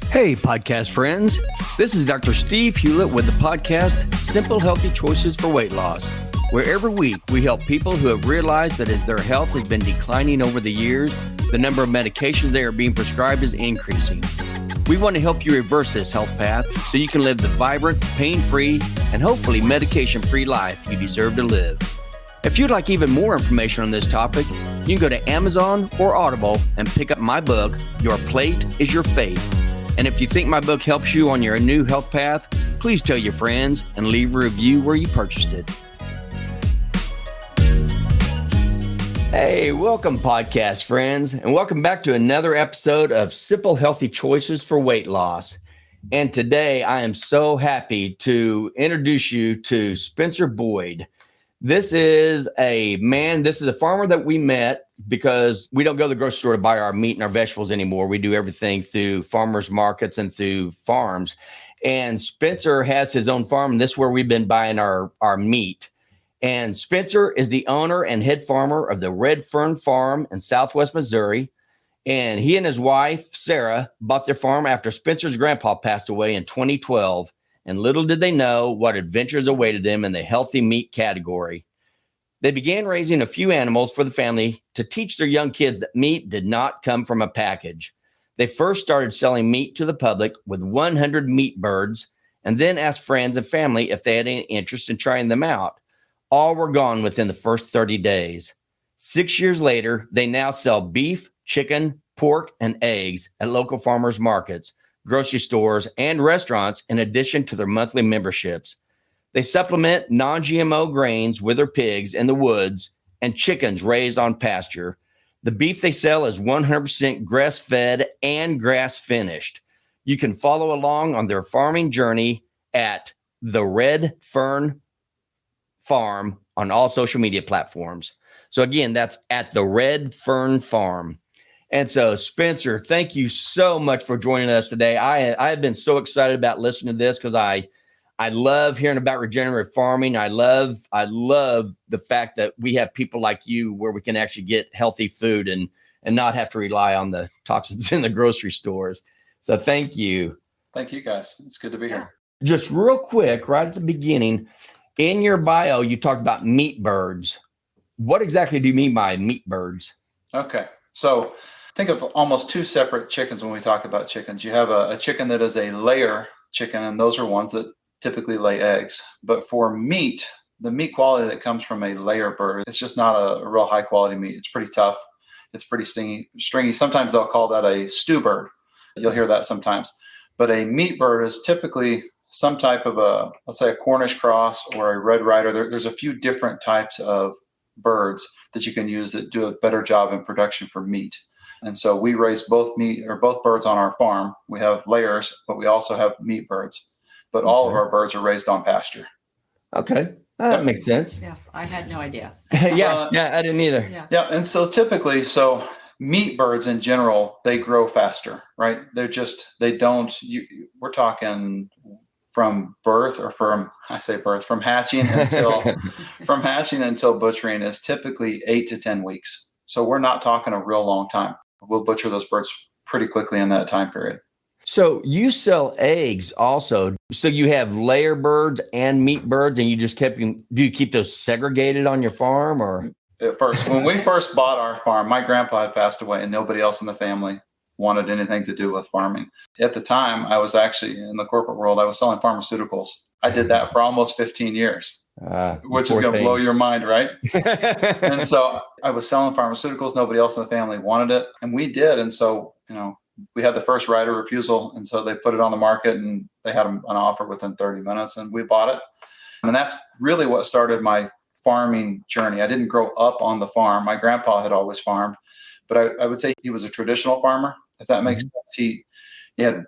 Hey, podcast friends. This is Dr. Steve Hewlett with the podcast Simple Healthy Choices for Weight Loss, where every week we help people who have realized that as their health has been declining over the years, the number of medications they are being prescribed is increasing. We want to help you reverse this health path so you can live the vibrant, pain-free, and hopefully medication-free life you deserve to live. If you'd like even more information on this topic, you can go to Amazon or Audible and pick up my book, Your Plate is Your Fate. And if you think my book helps you on your new health path, please tell your friends and leave a review where you purchased it. Hey, welcome podcast friends, and welcome back to another episode of Simple Healthy Choices for Weight Loss. And today I am so happy to introduce you to Spencer Boyd. This is a farmer that we met because we don't go to the grocery store to buy our meat and our vegetables anymore. We do everything through farmers markets and through farms. And Spencer has his own farm, and this is where we've been buying our meat. And Spencer is the owner and head farmer of the Red Fern Farm in Southwest Missouri. And he and his wife, Sarah, bought their farm after Spencer's grandpa passed away in 2012. And little did they know what adventures awaited them in the healthy meat category. They began raising a few animals for the family to teach their young kids that meat did not come from a package. They first started selling meat to the public with 100 meat birds, and then asked friends and family if they had any interest in trying them out. All were gone within the first 30 days. 6 years later, they now sell beef, chicken, pork, and eggs at local farmers markets, grocery stores, and restaurants, in addition to their monthly memberships. They supplement non-GMO grains with their pigs in the woods and chickens raised on pasture. The beef they sell is 100% grass-fed and grass-finished. You can follow along on their farming journey at the Red Fern Farm on all social media platforms. So again, that's at the Red Fern Farm. And so, Spencer, thank you so much for joining us today. I have been so excited about listening to this because I love hearing about regenerative farming. I love the fact that we have people like you where we can actually get healthy food and not have to rely on the toxins in the grocery stores. So thank you. Thank you, guys. It's good to be here. Just real quick, right at the beginning, in your bio, you talked about meat birds. What exactly do you mean by meat birds? Okay. So think of almost two separate chickens when we talk about chickens. You have a chicken that is a layer chicken, and those are ones that typically lay eggs. But for meat, the meat quality that comes from a layer bird, it's just not a real high quality meat. It's pretty tough. It's pretty stringy. Sometimes they'll call that a stew bird. You'll hear that sometimes. But a meat bird is typically some type of let's say a Cornish cross or a Red Rider. There's a few different types of birds that you can use that do a better job in production for meat. And so we raise both birds on our farm. We have layers, but we also have meat birds. But all of our birds are raised on pasture. Okay. That makes sense. Yeah, I had no idea. Yeah, I didn't either. Yeah. And so typically, meat birds in general, they grow faster, right? We're talking from hatching until butchering is typically 8 to 10 weeks. So we're not talking a real long time. We'll butcher those birds pretty quickly in that time period. So you sell eggs also. So you have layer birds and meat birds, and do you keep those segregated on your farm or? At first, when we first bought our farm, my grandpa had passed away and nobody else in the family wanted anything to do with farming. At the time, I was actually in the corporate world. I was selling pharmaceuticals. I did that for almost 15 years, which is going to blow your mind, right? And so I was selling pharmaceuticals. Nobody else in the family wanted it. And we did. And so, we had the first right of refusal. And so they put it on the market and they had an offer within 30 minutes and we bought it. And that's really what started my farming journey. I didn't grow up on the farm. My grandpa had always farmed, but I would say he was a traditional farmer, if that makes sense. He had,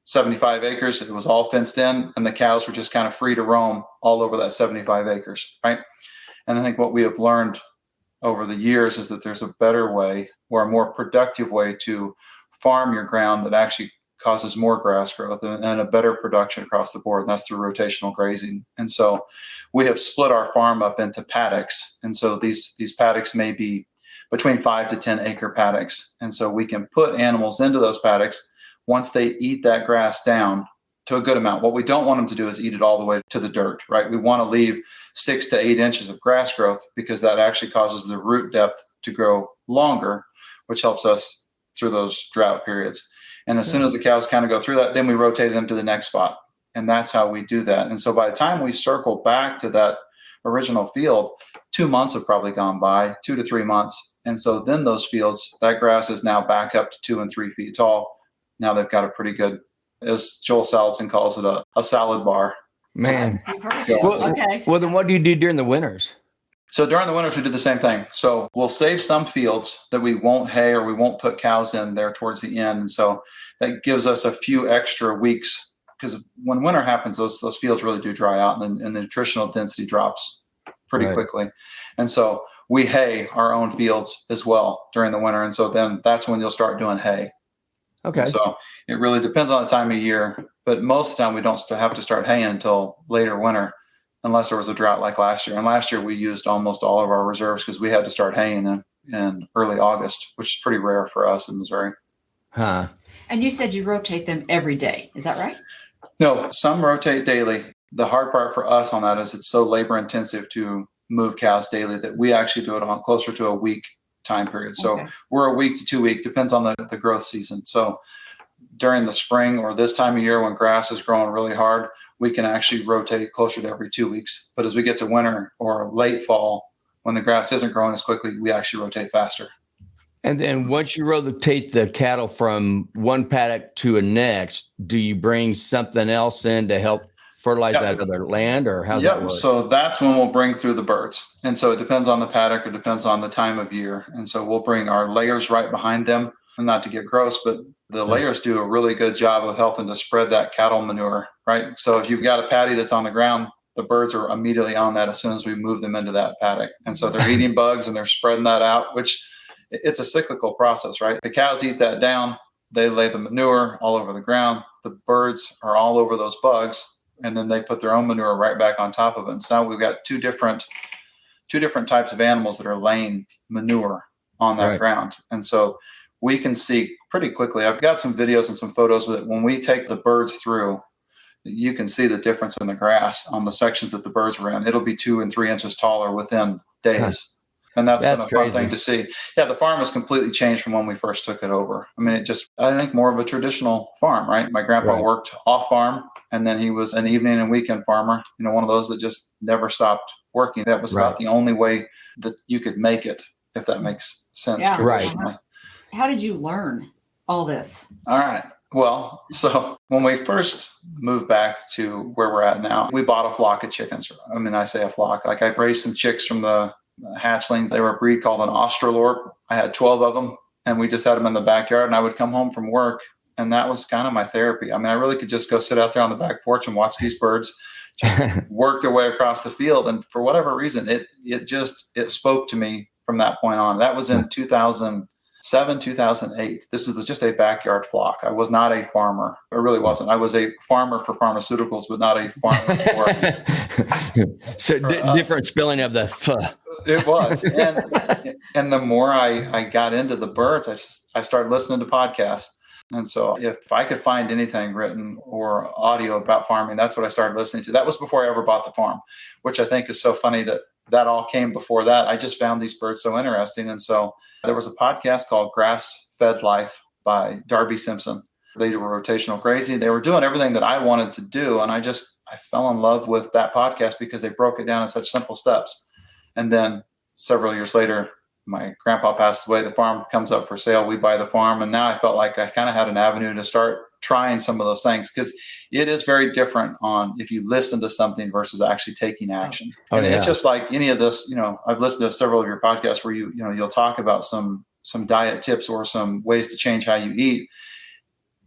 75 acres. It was all fenced in and the cows were just kind of free to roam all over that 75 acres, right? And I think what we have learned over the years is that there's a better way or a more productive way to farm your ground that actually causes more grass growth and a better production across the board. And that's through rotational grazing. And so we have split our farm up into paddocks. And so these paddocks may be between 5 to 10 acre paddocks. And so we can put animals into those paddocks once they eat that grass down to a good amount. What we don't want them to do is eat it all the way to the dirt, right? We want to leave 6 to 8 inches of grass growth because that actually causes the root depth to grow longer, which helps us through those drought periods. And as soon as the cows kind of go through that, then we rotate them to the next spot. And that's how we do that. And so by the time we circle back to that original field, 2 months have probably gone by, 2 to 3 months. And so then those fields, that grass is now back up to 2 and 3 feet tall. Now they've got a pretty good, as Joel Salatin calls it, a salad bar. Man. Okay. Well, then what do you do during the winters? So during the winters, we do the same thing. So we'll save some fields that we won't hay or we won't put cows in there towards the end. And so that gives us a few extra weeks, because when winter happens, those fields really do dry out and the nutritional density drops pretty quickly. And so we hay our own fields as well during the winter. And so then that's when you'll start doing hay. Okay. So it really depends on the time of year, but most of the time we don't have to start haying until later winter, unless there was a drought like last year. And last year we used almost all of our reserves because we had to start haying in early August, which is pretty rare for us in Missouri. Huh. And you said you rotate them every day. Is that right? No, some rotate daily. The hard part for us on that is it's so labor intensive to move cows daily that we actually do it on closer to a week time period. So we're a week to 2 week, depends on the growth season. So during the spring or this time of year when grass is growing really hard, we can actually rotate closer to every 2 weeks. But as we get to winter or late fall, when the grass isn't growing as quickly, we actually rotate faster. And then once you rotate the cattle from one paddock to a next, do you bring something else in to help fertilize that other land, or how's that work? So that's when we'll bring through the birds. And so it depends on the paddock, or depends on the time of year. And so we'll bring our layers right behind them. And not to get gross, but the layers do a really good job of helping to spread that cattle manure, right? So if you've got a patty that's on the ground, the birds are immediately on that as soon as we move them into that paddock. And so they're eating bugs and they're spreading that out, which it's a cyclical process, right? The cows eat that down. They lay the manure all over the ground. The birds are all over those bugs. And then they put their own manure right back on top of it. And so we've got two different types of animals that are laying manure on that ground. And so we can see pretty quickly. I've got some videos and some photos with it. When we take the birds through, you can see the difference in the grass on the sections that the birds were in. It'll be 2 and 3 inches taller within days. And that's been a fun thing to see. Yeah, the farm has completely changed from when we first took it over. I mean, I think more of a traditional farm, right? My grandpa worked off farm, and then he was an evening and weekend farmer, one of those that just never stopped working. That was about the only way that you could make it, if that makes sense. Yeah. Traditionally. How did you learn all this? All right. Well, so when we first moved back to where we're at now, we bought a flock of chickens. I mean, I say a flock. Like I raised some chicks from the hatchlings. They were a breed called an Australorp. I had 12 of them, and we just had them in the backyard. And I would come home from work, and that was kind of my therapy. I mean, I really could just go sit out there on the back porch and watch these birds just work their way across the field. And for whatever reason, it spoke to me from that point on. That was in 2007, 2008. This was just a backyard flock. I was not a farmer. I really wasn't. I was a farmer for pharmaceuticals, but not a farmer for. So different spelling of the f. It was. And the more I got into the birds, I started listening to podcasts. And so if I could find anything written or audio about farming, that's what I started listening to. That was before I ever bought the farm, which I think is so funny that all came before that. I just found these birds so interesting. And so there was a podcast called Grass Fed Life by Darby Simpson. They do rotational grazing. They were doing everything that I wanted to do. And I fell in love with that podcast because they broke it down in such simple steps. And then several years later, my grandpa passed away. The farm comes up for sale. We buy the farm. And now I felt like I kind of had an avenue to start trying some of those things, because it is very different on if you listen to something versus actually taking action. It's just like any of this, I've listened to several of your podcasts where you'll talk about some diet tips or some ways to change how you eat.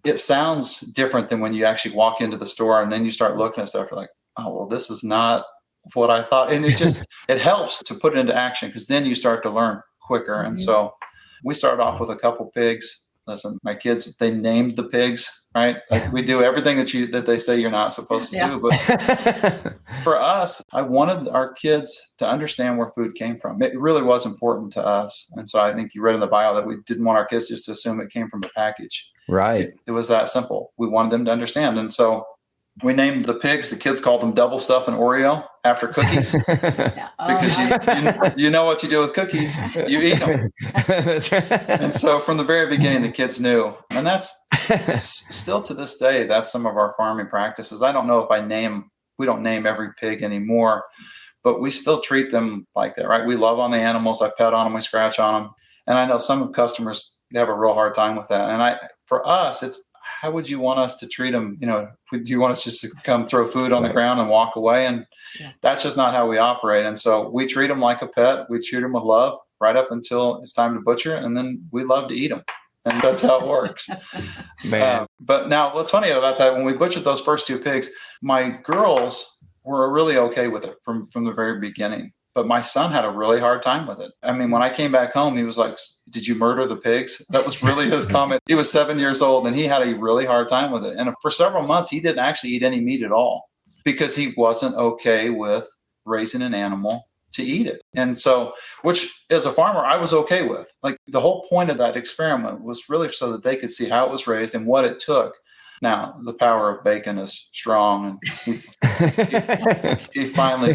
It sounds different than when you actually walk into the store and then you start looking at stuff. You're like, oh, well, this is not what I thought. And it helps to put it into action, because then you start to learn quicker. And so we started off with a couple pigs, listen, my kids, they named the pigs, right? Like we do everything that they say you're not supposed to do. But for us, I wanted our kids to understand where food came from. It really was important to us. And so I think you read in the bio that we didn't want our kids just to assume it came from a package. Right. It was that simple. We wanted them to understand. And so we named the pigs, the kids called them Double Stuff and Oreo after cookies. Because you know what you do with cookies, you eat them. And so from the very beginning, the kids knew. And that's still to this day, that's some of our farming practices. I don't know if we don't name every pig anymore, but we still treat them like that, right? We love on the animals. I pet on them, we scratch on them. And I know some customers, they have a real hard time with that. And for us, it's, how would you want us to treat them? Do you want us just to come throw food on the ground and walk away? And that's just not how we operate. And so we treat them like a pet. We treat them with love right up until it's time to butcher. And then we love to eat them. And that's how it works. Man. But now what's funny about that, when we butchered those first two pigs, my girls were really okay with it from the very beginning. But my son had a really hard time with it. I mean, when I came back home, he was like, "Did you murder the pigs?" That was really his comment. He was 7 years old and he had a really hard time with it. And for several months, he didn't actually eat any meat at all because he wasn't okay with raising an animal to eat it. And so, which as a farmer, I was okay with. Like the whole point of that experiment was really so that they could see how it was raised and what it took. Now, the power of bacon is strong, and he finally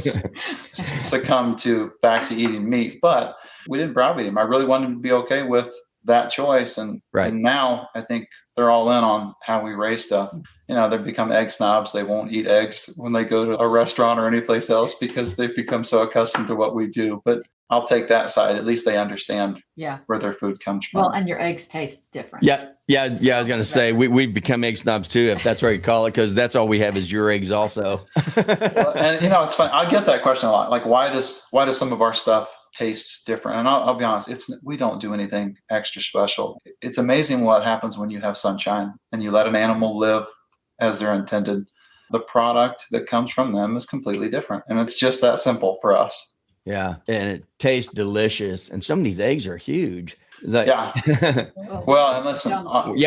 succumbed back to eating meat. But we didn't browbeat him. I really wanted him to be okay with that choice. And now I think they're all in on how we raise stuff. They've become egg snobs. They won't eat eggs when they go to a restaurant or any place else because they've become so accustomed to what we do. But I'll take that side. At least they understand where their food comes from. Well, and your eggs taste different. Yeah. I was going to say we've become egg snobs too, if that's what you call it, because that's all we have is your eggs also. Well, and it's funny. I get that question a lot. Like, why does some of our stuff taste different? And I'll be honest, we don't do anything extra special. It's amazing what happens when you have sunshine and you let an animal live as they're intended. The product that comes from them is completely different, and it's just that simple for us. Yeah, and it tastes delicious. And some of these eggs are huge. Yeah. Well, and listen.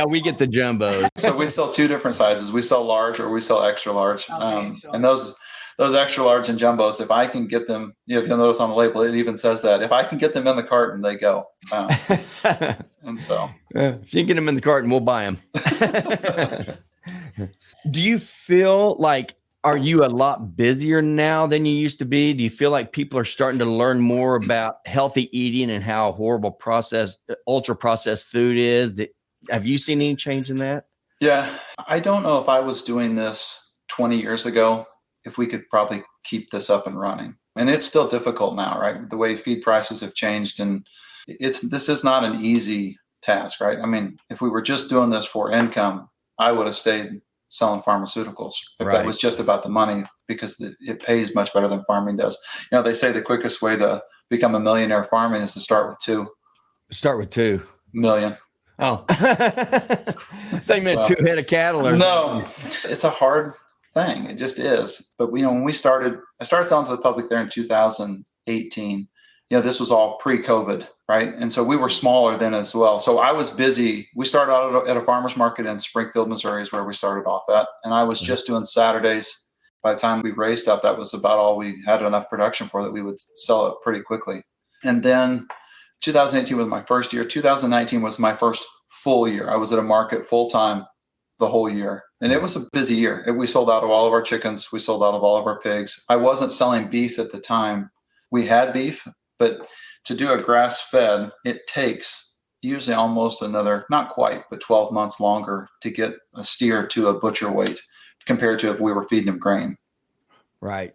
We get the jumbo. So we sell two different sizes. We sell large or we sell extra large. And those extra large and jumbos, if I can get them, if you'll notice on the label, it even says that. If I can get them in the carton, they go. And so. If you get them in the carton, we'll buy them. Do you feel like, are you a lot busier now than you used to be? Do you feel like people are starting to learn more about healthy eating and how horrible ultra processed food is? Have you seen any change in that? Yeah. I don't know if I was doing this 20 years ago, if we could probably keep this up and running. And it's still difficult now, right? The way feed prices have changed, and this is not an easy task, right? I mean, if we were just doing this for income, I would have stayed selling pharmaceuticals if that was just about the money, because it pays much better than farming does. They say the quickest way to become a millionaire farming is to start with $2 million. Oh, they meant 2 head of cattle or no, it's a hard thing. It just is. But when I started selling to the public there in 2018. This was all pre-COVID, right? And so we were smaller then as well. So I was busy. We started out at a farmer's market in Springfield, Missouri is where we started off at. And I was just doing Saturdays. By the time we raised stuff, that was about all we had enough production for, that we would sell it pretty quickly. And then 2018 was my first year. 2019 was my first full year. I was at a market full time the whole year. And it was a busy year. We sold out of all of our chickens. We sold out of all of our pigs. I wasn't selling beef at the time. We had beef. But to do a grass-fed, it takes usually almost another, not quite, but 12 months longer to get a steer to a butcher weight compared to if we were feeding them grain. Right.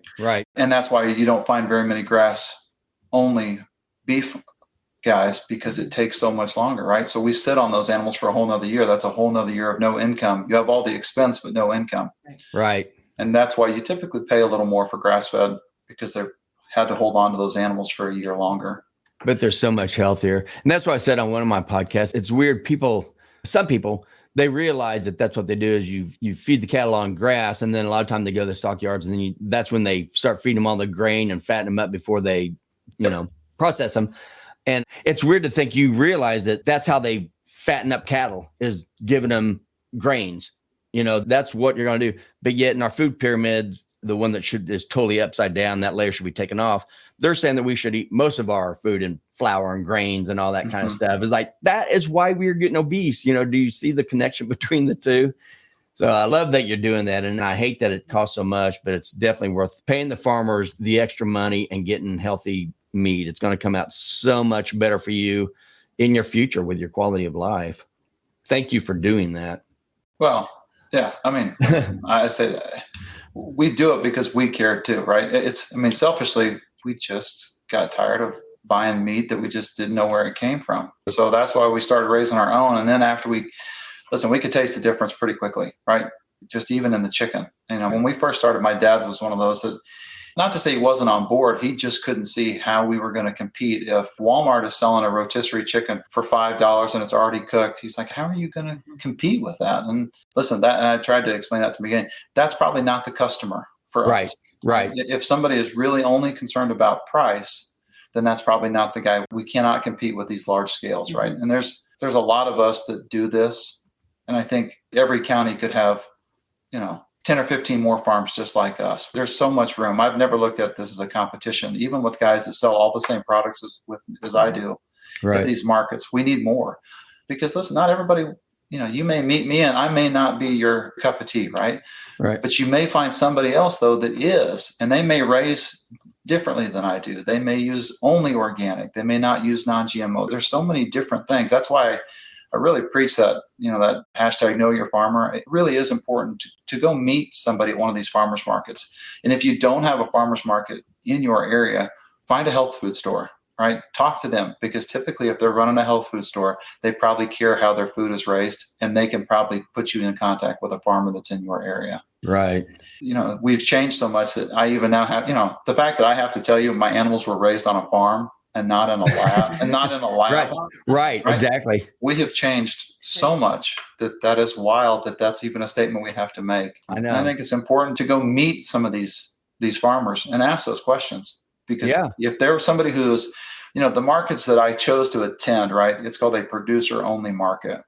And that's why you don't find very many grass-only beef guys, because it takes so much longer, right? So we sit on those animals for a whole nother year. That's a whole nother year of no income. You have all the expense, but no income. Right. And that's why you typically pay a little more for grass-fed, because they're had to hold on to those animals for a year longer. But they're so much healthier. And that's why I said on one of my podcasts, it's weird. Some people, they realize that that's what they do is you feed the cattle on grass. And then a lot of time they go to the stockyards, and then that's when they start feeding them all the grain and fatten them up before they, process them. And it's weird to think you realize that that's how they fatten up cattle is giving them grains. That's what you're going to do. But yet in our food pyramid, the one that is totally upside down, that layer should be taken off. They're saying that we should eat most of our food in flour and grains and all that kind of stuff. It's like, that is why we're getting obese. Do you see the connection between the two? So I love that you're doing that. And I hate that it costs so much, but it's definitely worth paying the farmers the extra money and getting healthy meat. It's going to come out so much better for you in your future with your quality of life. Thank you for doing that. Well, yeah. I mean, I say that we do it because we care too, right? Selfishly, we just got tired of buying meat that we just didn't know where it came from. So that's why we started raising our own. And then after we could taste the difference pretty quickly, right? Just even in the chicken. When we first started, my dad was one of those that, not to say he wasn't on board, he just couldn't see how we were going to compete. If Walmart is selling a rotisserie chicken for $5 and it's already cooked, he's like, how are you going to compete with that? And listen, and I tried to explain that to the beginning. That's probably not the customer for us. Right. If somebody is really only concerned about price, then that's probably not the guy. We cannot compete with these large scales, right? And there's a lot of us that do this. And I think every county could have, 10 or 15 more farms just like us. There's so much room. I've never looked at this as a competition, even with guys that sell all the same products as I do at these markets. We need more because listen, not everybody, you may meet me and I may not be your cup of tea, right? Right. But you may find somebody else though that is, and they may raise differently than I do. They may use only organic. They may not use non-GMO. There's so many different things. That's why I really preach that, that hashtag know your farmer. It really is important to go meet somebody at one of these farmers markets. And if you don't have a farmers market in your area, find a health food store, right? Talk to them because typically if they're running a health food store, they probably care how their food is raised and they can probably put you in contact with a farmer that's in your area. Right. We've changed so much that I even now have, the fact that I have to tell you my animals were raised on a farm and not in a lab. Right. Exactly. We have changed so much that is wild that's even a statement we have to make. I know. And I think it's important to go meet some of these farmers and ask those questions because if there was somebody who's, the markets that I chose to attend, right, it's called a producer only market.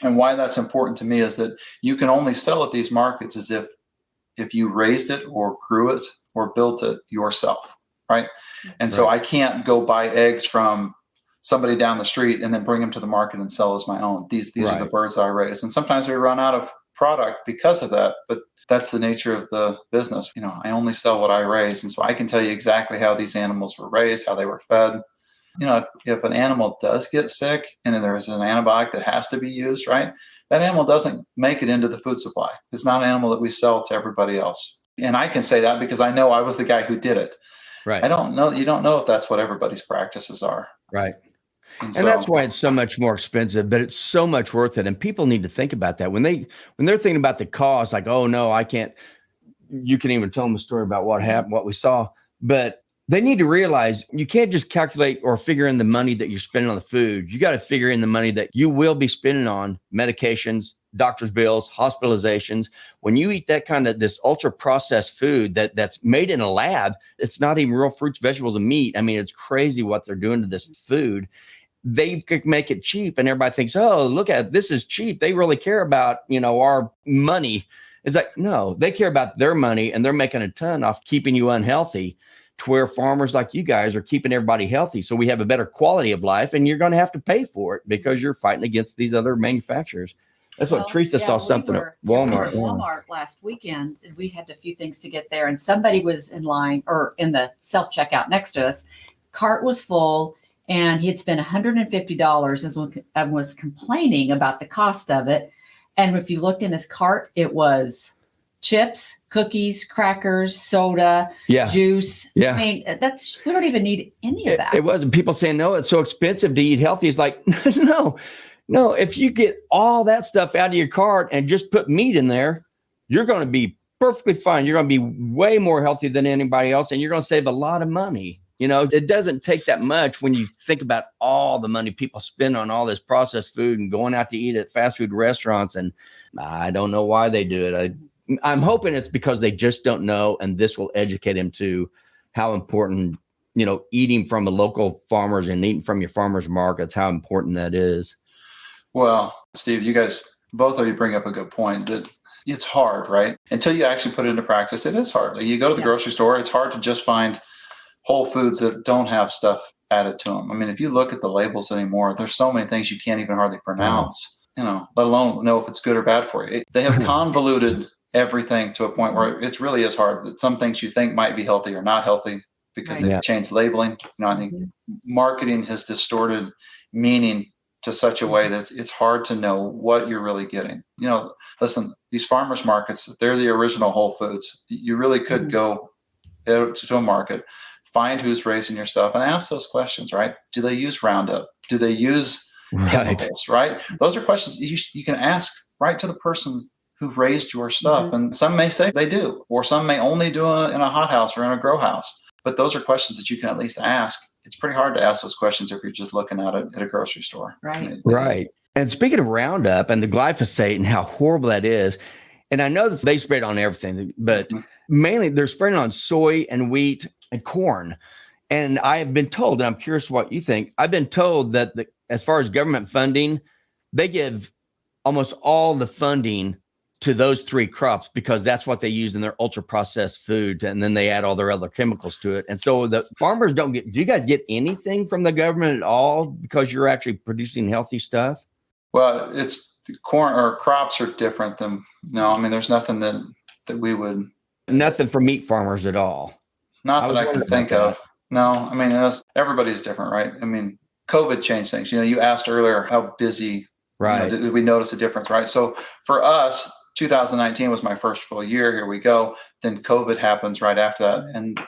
And why that's important to me is that you can only sell at these markets as if you raised it or grew it or built it yourself. Right. And so I can't go buy eggs from somebody down the street and then bring them to the market and sell as my own. These are the birds that I raise. And sometimes we run out of product because of that. But that's the nature of the business. I only sell what I raise. And so I can tell you exactly how these animals were raised, how they were fed. If an animal does get sick and there is an antibiotic that has to be used, right, that animal doesn't make it into the food supply. It's not an animal that we sell to everybody else. And I can say that because I know I was the guy who did it. Right. I don't know. You don't know if that's what everybody's practices are. Right. And that's why it's so much more expensive, but it's so much worth it. And people need to think about that when they're thinking about the cost, like, oh no, I can't, you can even tell them a story about what happened, what we saw, but they need to realize you can't just calculate or figure in the money that you're spending on the food. You got to figure in the money that you will be spending on medications, doctor's bills, hospitalizations. When you eat that kind of this ultra processed food that's made in a lab, it's not even real fruits, vegetables, and meat. I mean, it's crazy what they're doing to this food. They could make it cheap and everybody thinks, oh, look at it, this is cheap. They really care about, our money. It's like, no, they care about their money and they're making a ton off keeping you unhealthy to where farmers like you guys are keeping everybody healthy. So we have a better quality of life and you're going to have to pay for it because you're fighting against these other manufacturers. That's what Theresa saw something at Walmart. We were at Walmart last weekend and we had a few things to get there and somebody was in line or in the self-checkout next to us. Cart was full and he had spent $150 and was complaining about the cost of it. And if you looked in his cart, it was chips, cookies, crackers, soda, juice. Yeah. I mean, we don't even need any of that. It wasn't people saying, no, it's so expensive to eat healthy. It's like, no, if you get all that stuff out of your cart and just put meat in there, you're going to be perfectly fine. You're going to be way more healthy than anybody else. And you're going to save a lot of money. It doesn't take that much when you think about all the money people spend on all this processed food and going out to eat at fast food restaurants. And I don't know why they do it. I'm hoping it's because they just don't know. And this will educate them to how important, eating from the local farmers and eating from your farmers markets, how important that is. Well, Steve, you guys, both of you bring up a good point that it's hard, right? Until you actually put it into practice, it is hard. Like you go to the grocery store, it's hard to just find whole foods that don't have stuff added to them. I mean, if you look at the labels anymore, there's so many things you can't even hardly pronounce, let alone know if it's good or bad for you. They have convoluted everything to a point where it really is hard. That some things you think might be healthy are not healthy because they've changed labeling. I think marketing has distorted meaning to such a way that it's hard to know what you're really getting. Listen, these farmers markets, they're the original Whole Foods. You really could go to a market, find who's raising your stuff and ask those questions, right? Do they use Roundup? Do they use chemicals, right? Those are questions you can ask right to the person who raised your stuff. And some may say they do, or some may only do it in a hothouse or in a grow house. But those are questions that you can at least ask. It's pretty hard to ask those questions if you're just looking at it at a grocery store. Right. And speaking of Roundup and the glyphosate and how horrible that is, and I know that they spray it on everything, but mainly they're spraying on soy and wheat and corn. And I have been told, and I'm curious what you think, I've been told that as far as government funding, they give almost all the funding to those three crops because that's what they use in their ultra processed food. And then they add all their other chemicals to it. And so the farmers do you guys get anything from the government at all because you're actually producing healthy stuff? Well, it's corn or crops are different than, there's nothing that we would. Nothing for meat farmers at all. Not that I can think of. No, everybody's different, right? COVID changed things. You asked earlier how busy, right? Did we notice a difference, right? So for us, 2019 was my first full year. Here we go. Then COVID happens right after that. And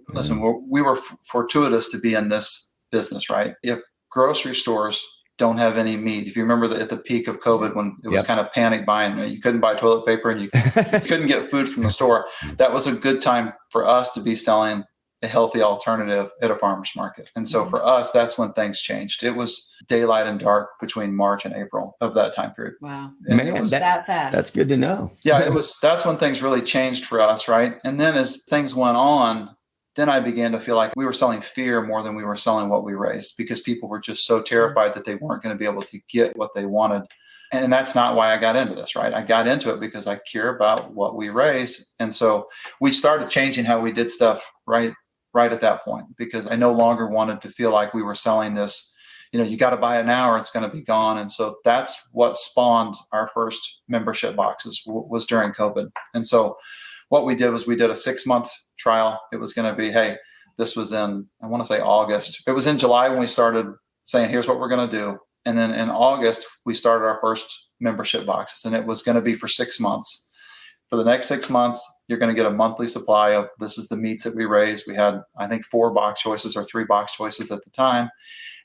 listen, we were fortuitous to be in this business, right? If grocery stores don't have any meat, if you remember at the peak of COVID when it was kind of panic buying, you couldn't buy toilet paper and you couldn't get food from the store. That was a good time for us to be selling a healthy alternative at a farmer's market. And so for us, that's when things changed. It was daylight and dark between March and April of that time period. Wow. And it was that fast. That's good to know. Yeah, that's when things really changed for us, right? And then as things went on, then I began to feel like we were selling fear more than we were selling what we raised because people were just so terrified that they weren't going to be able to get what they wanted. And that's not why I got into this, right? I got into it because I care about what we raise. And so we started changing how we did stuff right at that point, because I no longer wanted to feel like we were selling this, you got to buy it now or it's going to be gone. And so that's what spawned our first membership boxes was during COVID. And so what we did was we did a 6-month trial. It was going to be, hey, this was in, I want to say August. It was in July when we started saying, here's what we're going to do. And then in August, we started our first membership boxes, and it was going to be for 6 months. For the next 6 months, you're going to get a monthly supply of, this is the meats that we raise. We had, I think, 4 box choices or 3 box choices at the time.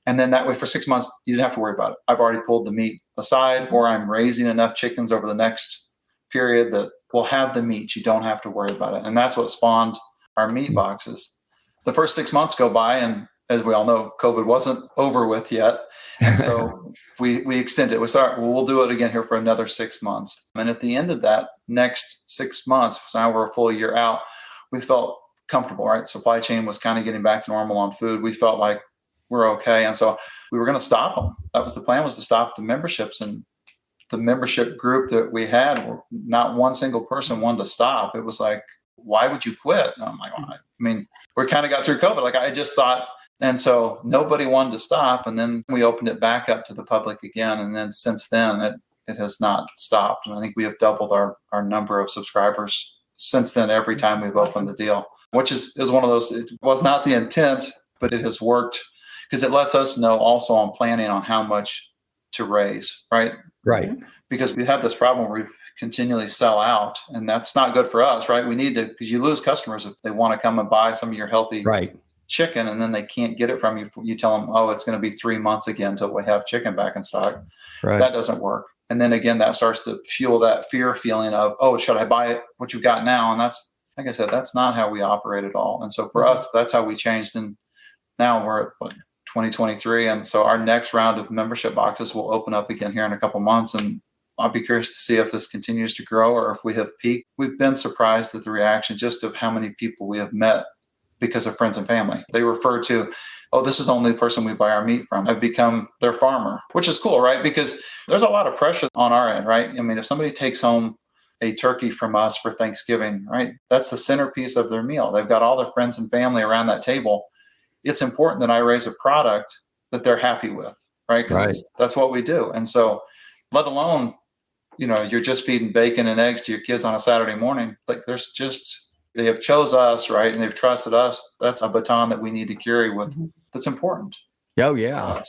And then that way for 6 months, you didn't have to worry about it. I've already pulled the meat aside, or I'm raising enough chickens over the next period that we'll have the meat. You don't have to worry about it. And that's what spawned our meat boxes. The first 6 months go by, and as we all know, COVID wasn't over with yet. And so we extended it. We'll do it again here for another 6 months. And at the end of that next 6 months, so now we're a full year out, we felt comfortable, right? Supply chain was kind of getting back to normal on food. We felt like we're okay. And so we were going to stop them. That was the plan, was to stop the memberships. And the membership group that we had, not one single person wanted to stop. It was like, why would you quit? And I'm like, we kind of got through COVID. Like I just thought, and so nobody wanted to stop. And then we opened it back up to the public again. And then since then, it has not stopped. And I think we have doubled our number of subscribers since then every time we've opened the deal, which is one of those, it was not the intent, but it has worked because it lets us know also on planning on how much to raise, right? Right. Because we have this problem where we continually sell out, and that's not good for us, right? We need to, because you lose customers if they want to come and buy some of your healthy chicken, and then they can't get it from you. You tell them, oh, it's going to be 3 months again until we have chicken back in stock. Right. That doesn't work. And then again, that starts to fuel that fear feeling of, oh, should I buy it, what you've got now? And that's, like I said, that's not how we operate at all. And so for us, that's how we changed. And now we're at 2023. And so our next round of membership boxes will open up again here in a couple months. And I'll be curious to see if this continues to grow or if we have peaked. We've been surprised at the reaction just of how many people we have met because of friends and family. They refer to, oh, this is only the person we buy our meat from. I've become their farmer, which is cool, right? Because there's a lot of pressure on our end, right? I mean, if somebody takes home a turkey from us for Thanksgiving, right? That's the centerpiece of their meal. They've got all their friends and family around that table. It's important that I raise a product that they're happy with, right? Because that's what we do. And so, let alone, you're just feeding bacon and eggs to your kids on a Saturday morning. Like they have chose us, right? And they've trusted us. That's a baton that we need to carry with. That's important. Oh, yeah.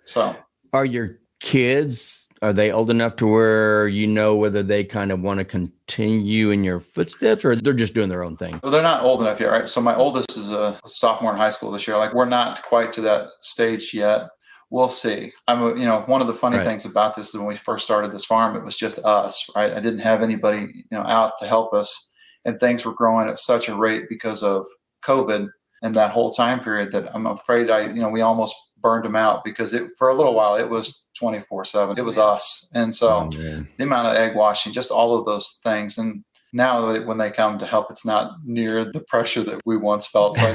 So are your kids, are they old enough to where whether they kind of want to continue in your footsteps, or they're just doing their own thing? Well, they're not old enough yet, right? So my oldest is a sophomore in high school this year. Like, we're not quite to that stage yet. We'll see. One of the funny things about this is when we first started this farm, it was just us, right? I didn't have anybody, out to help us, and things were growing at such a rate because of COVID and that whole time period that I'm afraid we almost burned them out, because for a little while it was 24/7. It was us. And so the amount of egg washing, just all of those things. And now when they come to help, it's not near the pressure that we once felt. So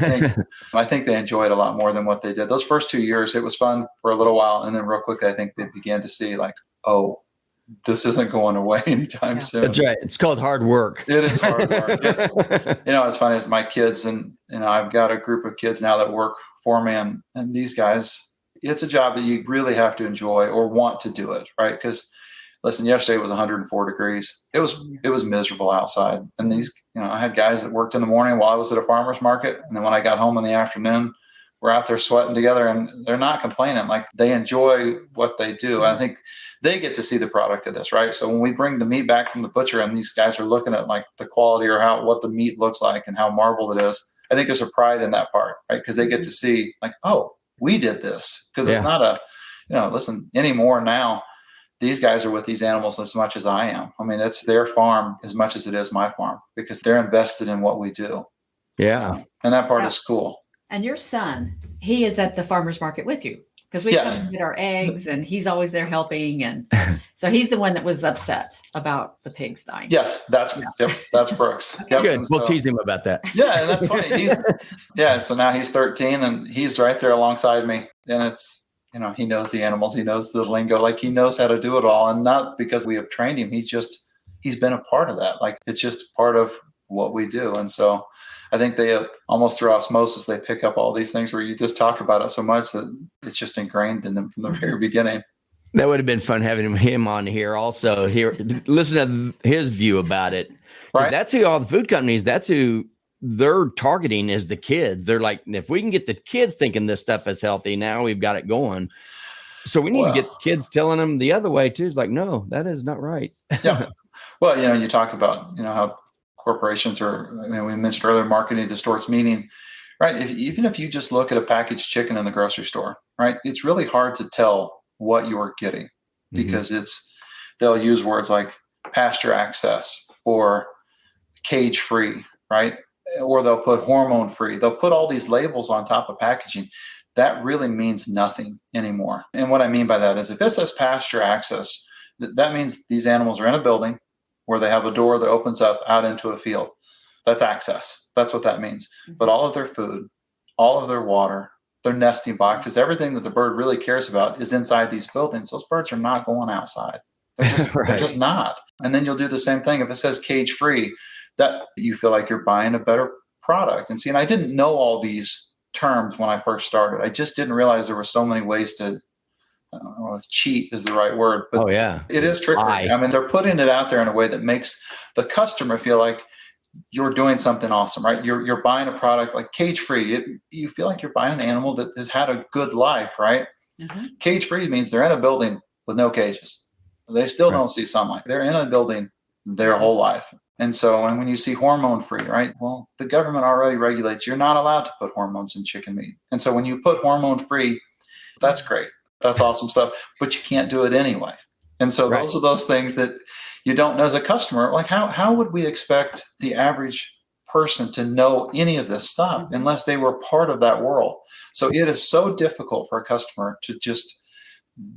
I think they enjoy it a lot more than what they did. Those first 2 years, it was fun for a little while. And then real quickly, I think they began to see like, oh, this isn't going away anytime soon. That's right. It's called hard work. It is hard work. It's funny, as my kids, and I've got a group of kids now that work for me, and these guys, it's a job that you really have to enjoy or want to do it, right? Because listen, yesterday it was 104 degrees. It was miserable outside. And these, I had guys that worked in the morning while I was at a farmer's market, and then when I got home in the afternoon, we're out there sweating together, and they're not complaining. Like, they enjoy what they do. I think they get to see the product of this, right? So when we bring the meat back from the butcher and these guys are looking at like the quality or what the meat looks like and how marbled it is, I think there's a pride in that part, right? Because they get to see like, oh, we did this. Because it's not listen, anymore now, these guys are with these animals as much as I am. I mean, it's their farm as much as it is my farm, because they're invested in what we do. Yeah. And that part is cool. And your son, he is at the farmer's market with you, because we come and get our eggs, and he's always there helping. And so he's the one that was upset about the pigs dying. Yes, that's Brooks. Yep. Good. We'll tease him about that. Yeah, and that's funny. So now he's 13, and he's right there alongside me. And it's, he knows the animals, he knows the lingo, like he knows how to do it all. And not because we have trained him, he's been a part of that. Like, it's just part of what we do. And so I think they almost through osmosis, they pick up all these things where you just talk about it so much that it's just ingrained in them from the very beginning. That would have been fun having him on here also. Listen to his view about it. Right. That's who all the food companies, that's who they're targeting, is the kids. They're like, if we can get the kids thinking this stuff is healthy, now we've got it going. So we need to get kids telling them the other way too. It's like, no, that is not right. Yeah. Well, you talk about, how corporations we mentioned earlier, marketing distorts meaning, right? Even if you just look at a packaged chicken in the grocery store, right? It's really hard to tell what you're getting, because they'll use words like pasture access or cage free, right? Or they'll put hormone free. They'll put all these labels on top of packaging. That really means nothing anymore. And what I mean by that is, if it says pasture access, that means these animals are in a building where they have a door that opens up out into a field. That's access. That's what that means. But all of their food, all of their water, their nesting boxes, everything that the bird really cares about is inside these buildings. Those birds are not going outside. They're just not. And then you'll do the same thing if it says cage free, that you feel like you're buying a better product. And I didn't know all these terms when I first started. I just didn't realize there were so many ways to, I don't know if cheat is the right word, but it is trickery. I mean, they're putting it out there in a way that makes the customer feel like you're doing something awesome, right? You're buying a product like cage free. You feel like you're buying an animal that has had a good life, right? Cage free means they're in a building with no cages. They still don't see sunlight. They're in a building their whole life. And when you see hormone free, right? Well, the government already regulates you're not allowed to put hormones in chicken meat. And so when you put hormone free, that's great. That's awesome stuff, but you can't do it anyway. And so those are those things that you don't know as a customer. Like, how would we expect the average person to know any of this stuff unless they were part of that world? So it is so difficult for a customer to just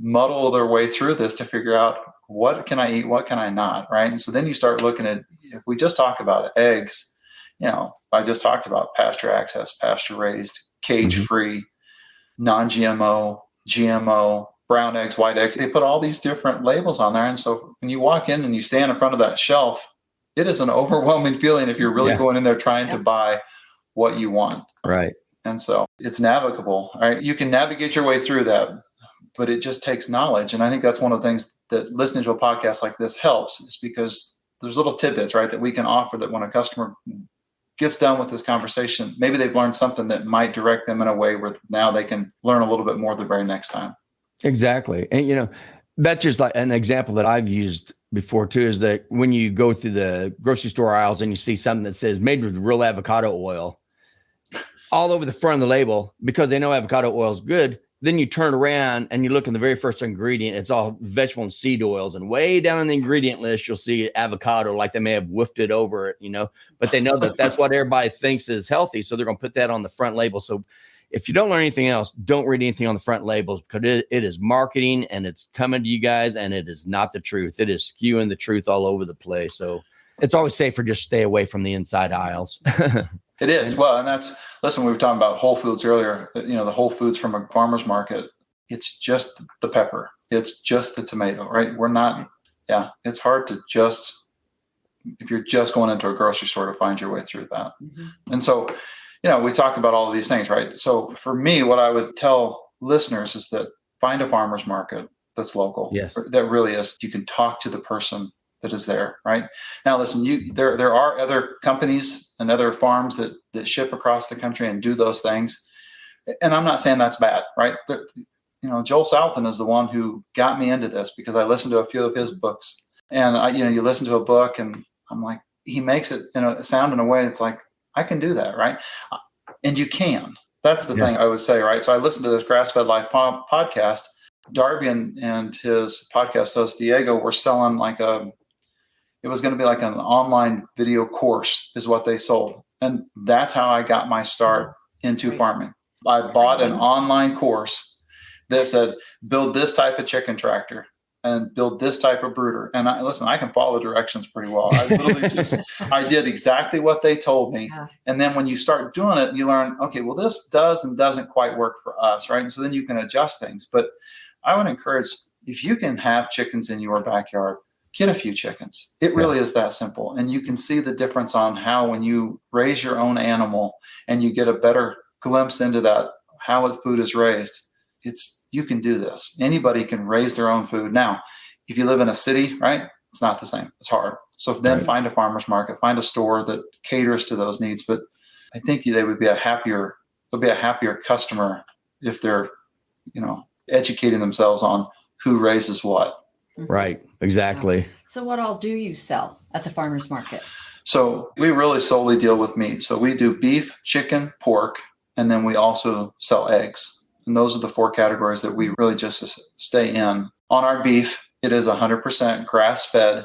muddle their way through this to figure out, what can I eat? What can I not? Right. And so then you start looking at, if we just talk about eggs, I just talked about pasture access, pasture raised, cage free. non-GMO, GMO, brown eggs, white eggs. They put all these different labels on there. And so when you walk in and you stand in front of that shelf, it is an overwhelming feeling if you're really going in there trying to buy what you want. Right. And so it's navigable. All right. You can navigate your way through that, but it just takes knowledge. And I think that's one of the things that listening to a podcast like this helps, is because there's little tidbits, right, that we can offer that when a customer gets done with this conversation, maybe they've learned something that might direct them in a way where now they can learn a little bit more the very next time. Exactly. And, that's just like an example that I've used before too, is that when you go through the grocery store aisles and you see something that says made with real avocado oil all over the front of the label, because they know avocado oil is good, then you turn around and you look in the very first ingredient, it's all vegetable and seed oils. And way down in the ingredient list, you'll see avocado, like they may have whiffed it over it, but they know that that's what everybody thinks is healthy. So they're going to put that on the front label. So if you don't learn anything else, don't read anything on the front labels, because it is marketing and it's coming to you guys, and it is not the truth. It is skewing the truth all over the place. So it's always safer just stay away from the inside aisles. It is. Well, and listen, we were talking about Whole Foods earlier, the Whole Foods from a farmer's market. It's just the pepper. It's just the tomato, right? It's hard to if you're just going into a grocery store to find your way through that. Mm-hmm. And so, we talk about all of these things, right? So for me, what I would tell listeners is that find a farmer's market that's local. Yes. That really is. You can talk to the person that is there, right? Now, listen, there are other companies and other farms that ship across the country and do those things. And I'm not saying that's bad, right? Joel Salatin is the one who got me into this, because I listened to a few of his books. And you listen to a book and I'm like, he makes it sound in a way that's like, I can do that, right? And you can. That's the thing I would say, right? So I listened to this Grass-Fed Life podcast. Darby and his podcast host, Diego, were selling it was going to be like an online video course is what they sold. And that's how I got my start into farming. I bought an online course that said, build this type of chicken tractor and build this type of brooder. And I can follow directions pretty well. I literally I did exactly what they told me. Yeah. And then when you start doing it, you learn, okay, well, this does and doesn't quite work for us, right? And so then you can adjust things. But I would encourage, if you can have chickens in your backyard, get a few chickens. It really is that simple. And you can see the difference on how, when you raise your own animal and you get a better glimpse into that, how the food is raised, you can do this. Anybody can raise their own food. Now, if you live in a city, right, it's not the same. It's hard. So then find a farmer's market, find a store that caters to those needs. But I think they would be a happier customer if they're, educating themselves on who raises what. Right. Exactly. So what all do you sell at the farmer's market? So we really solely deal with meat. So we do beef, chicken, pork, and then we also sell eggs. And those are the four categories that we really just stay in. On our beef, it is 100% grass-fed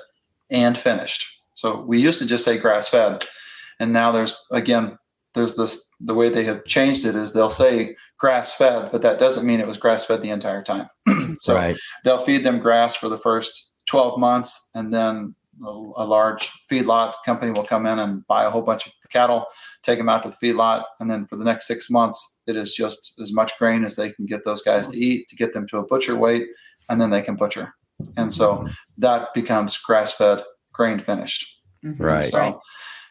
and finished. So we used to just say grass-fed. And now there's this, the way they have changed it is they'll say grass-fed, but that doesn't mean it was grass-fed the entire time. So they'll feed them grass for the first 12 months, and then a large feedlot company will come in and buy a whole bunch of cattle, take them out to the feedlot, and then for the next 6 months, it is just as much grain as they can get those guys to eat to get them to a butcher weight, and then they can butcher. And so that becomes grass-fed, grain finished. Right.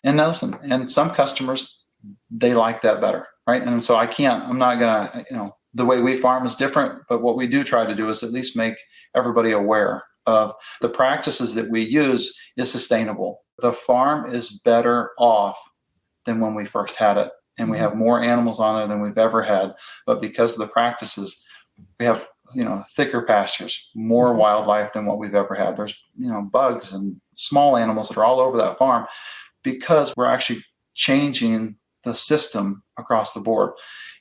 And listen, and some customers, they like that better, right? And so I'm not going to, the way we farm is different, but what we do try to do is at least make everybody aware of the practices that we use is sustainable. The farm is better off than when we first had it. And we have more animals on there than we've ever had. But because of the practices, we have, thicker pastures, more wildlife than what we've ever had. There's, bugs and small animals that are all over that farm because we're actually changing the system across the board.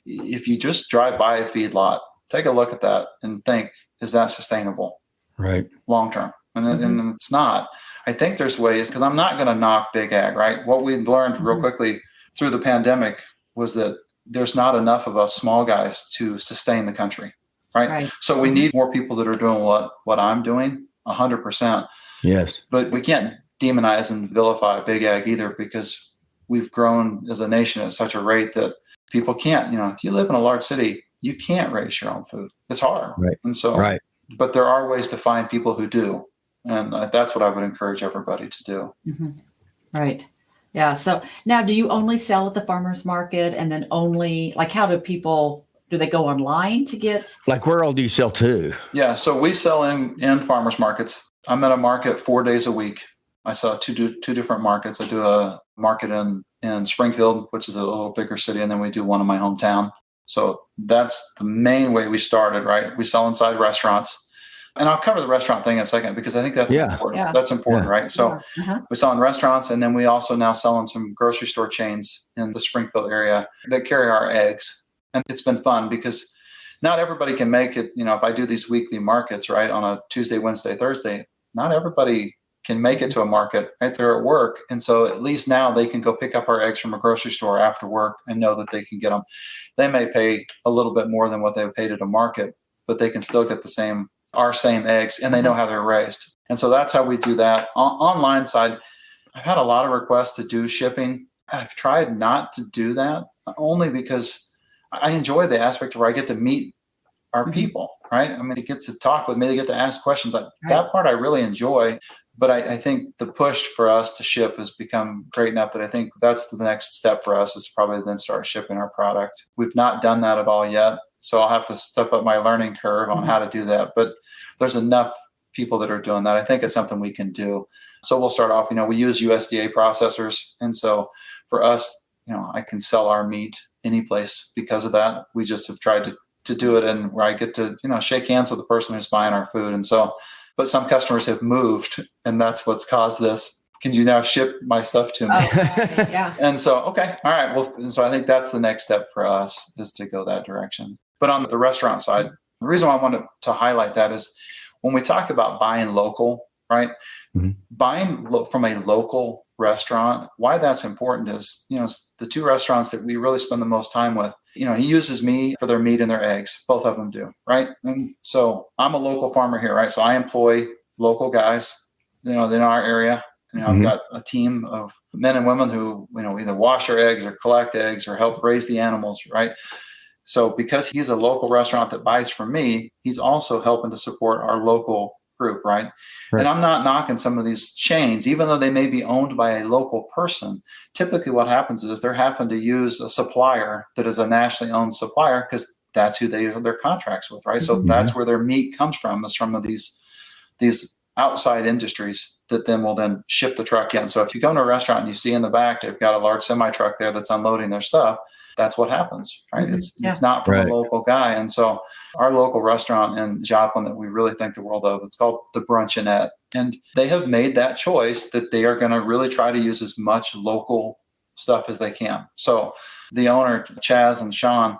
If you just drive by a feedlot, take a look at that and think, is that sustainable? Right. Long term. And it's not. I think there's ways, because I'm not going to knock big ag, right? What we learned real quickly through the pandemic was that there's not enough of us small guys to sustain the country, right? So we need more people that are doing what I'm doing, 100%. Yes. But we can't demonize and vilify big ag either, because we've grown as a nation at such a rate that people can't, if you live in a large city, you can't raise your own food. It's hard. Right. And so, Right. but there are ways to find people who do. And that's what I would encourage everybody to do. Mm-hmm. Right. Yeah. So now, do you only sell at the farmer's market, and then only, like, how do they go online to get? Like, where all do you sell to? Yeah. So we sell in farmers markets. I'm at a market 4 days a week. I sell two different markets. I do a market in Springfield, which is a little bigger city, and then we do one in my hometown. So that's the main way we started, right? We sell inside restaurants. And I'll cover the restaurant thing in a second, because I think that's important. Yeah. That's important, right? So we sell in restaurants, and then we also now sell in some grocery store chains in the Springfield area that carry our eggs. And it's been fun because not everybody can make it. If I do these weekly markets, right, on a Tuesday, Wednesday, Thursday, not everybody can make it to a market, right? They're at work. And so at least now they can go pick up our eggs from a grocery store after work and know that they can get them. They may pay a little bit more than what they paid at a market, but they can still get our same eggs, and they know how they're raised. And so that's how we do that. Online side, I've had a lot of requests to do shipping. I've tried not to do that, only because I enjoy the aspect where I get to meet our people, right? I mean, they get to talk with me, they get to ask questions. That part I really enjoy. But I think the push for us to ship has become great enough that I think that's the next step for us, is probably then start shipping our product. We've not done that at all yet. So I'll have to step up my learning curve on how to do that. But there's enough people that are doing that. I think it's something we can do. So we'll start off, we use USDA processors. And so for us, I can sell our meat any place because of that. We just have tried to do it, and where I get to, shake hands with the person who's buying our food. And so, but some customers have moved, and that's what's caused this. Can you now ship my stuff to me? Oh, yeah. And so, okay, all right. Well, so I think that's the next step for us, is to go that direction. But on the restaurant side, the reason why I wanted to highlight that is when we talk about buying local, right? Mm-hmm. Buying from a local restaurant, why that's important is, the two restaurants that we really spend the most time with, he uses me for their meat and their eggs. Both of them do, right? And so I'm a local farmer here, right? So I employ local guys, in our area. I've got a team of men and women who, either wash our eggs or collect eggs or help raise the animals, right? So because he's a local restaurant that buys from me, he's also helping to support our local group, right? And I'm not knocking some of these chains, even though they may be owned by a local person. Typically what happens is they're having to use a supplier that is a nationally owned supplier, because that's who they have their contracts with, right? So that's where their meat comes from, is from these outside industries that then will then ship the truck in. So if you go to a restaurant and you see in the back, they've got a large semi truck there that's unloading their stuff, that's what happens, right? It's not from a local guy. And so our local restaurant in Joplin that we really think the world of, it's called the Bruncheonette. And they have made that choice that they are going to really try to use as much local stuff as they can. So the owner, Chaz and Sean,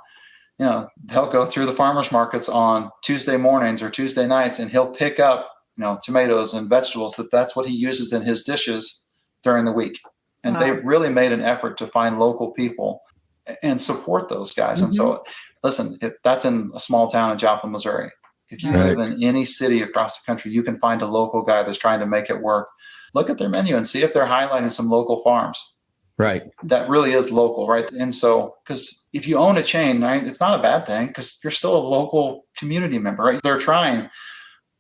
they'll go through the farmers markets on Tuesday mornings or Tuesday nights, and he'll pick up, tomatoes and vegetables that's what he uses in his dishes during the week. And they've really made an effort to find local people and support those guys. And so, listen, if that's in a small town in Joplin, Missouri, if you live in any city across the country, you can find a local guy that's trying to make it work. Look at their menu and see if they're highlighting some local farms. Right. That really is local, right? And so, because if you own a chain, right, it's not a bad thing, because you're still a local community member, right? They're trying,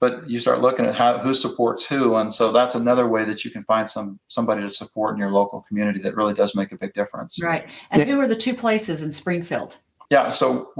but you start looking at who supports who. And so that's another way that you can find somebody to support in your local community that really does make a big difference. Right. And who are the two places in Springfield? Yeah. So,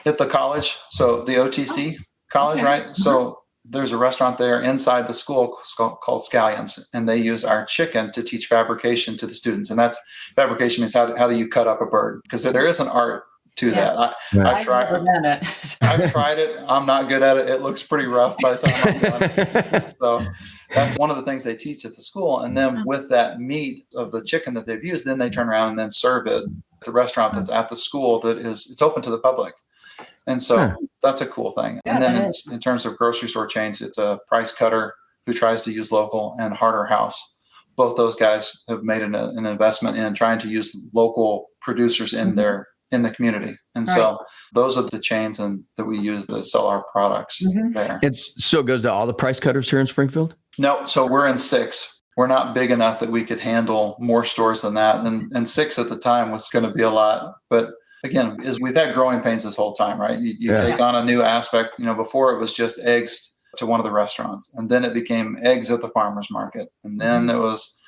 at the college, so the OTC college, right? So there's a restaurant there inside the school called Scallions, and they use our chicken to teach fabrication to the students. And that's fabrication means how do you cut up a bird? Because there is an art to that. I've tried it. I've tried it. I'm not good at it. It looks pretty rough by the time I'm done. So that's one of the things they teach at the school. And then with that meat of the chicken that they've used, then they turn around and then serve it at the restaurant that's at the school it's open to the public. And so that's a cool thing. And then in terms of grocery store chains, it's a Price Cutter who tries to use local, and Harder House. Both those guys have made an investment in trying to use local producers in the community. And so those are the chains that we use to sell our products there. So it goes to all the Price Cutters here in Springfield? No. So we're in 6. We're not big enough that we could handle more stores than that. And 6 at the time was going to be a lot. But again, is we've had growing pains this whole time, right? You Yeah. take on a new aspect. Before it was just eggs to one of the restaurants, and then it became eggs at the farmer's market. And then it was,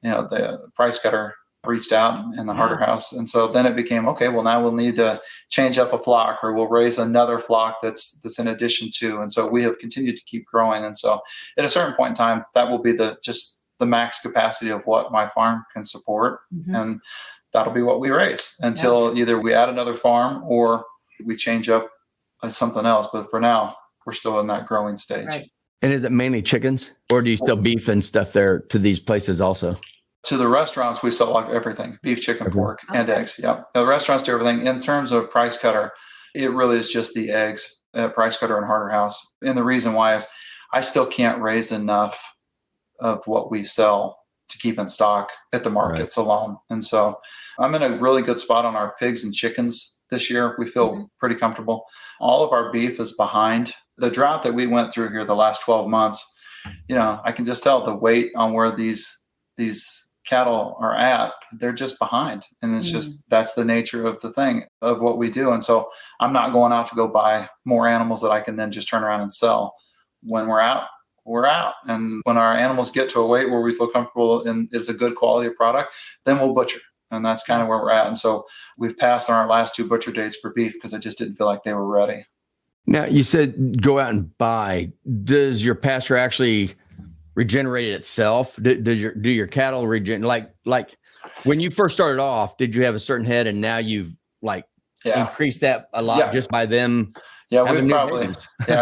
the price cutter reached out in the Harder House. And so then it became, okay, well, now we'll need to change up a flock, or we'll raise another flock that's in addition to. And so we have continued to keep growing. And so at a certain point in time, that will be just the max capacity of what my farm can support. And that'll be what we raise until either we add another farm or we change up something else. But for now, we're still in that growing stage. Right. And is it mainly chickens, or do you sell beef and stuff there to these places also? To the restaurants, we sell everything: beef, chicken, pork, and eggs. Yeah. The restaurants do everything. In terms of price cutter, it really is just the eggs at Price Cutter and Harder House. And the reason why is I still can't raise enough of what we sell to keep in stock at the markets alone. And so I'm in a really good spot on our pigs and chickens this year. We feel pretty comfortable. All of our beef is behind. The drought that we went through here the last 12 months, I can just tell the weight on where these cattle are at, they're just behind. And it's just, that's the nature of the thing of what we do. And so I'm not going out to go buy more animals that I can then just turn around and sell. When we're out, we're out. And when our animals get to a weight where we feel comfortable and it's a good quality of product, then we'll butcher. And that's kind of where we're at. And so we've passed on our last 2 butcher dates for beef because I just didn't feel like they were ready. Now, you said go out and buy. Does your pasture actually regenerate itself? Do your cattle regenerate? Like when you first started off, did you have a certain head and now you've increased that a lot just by them? Yeah,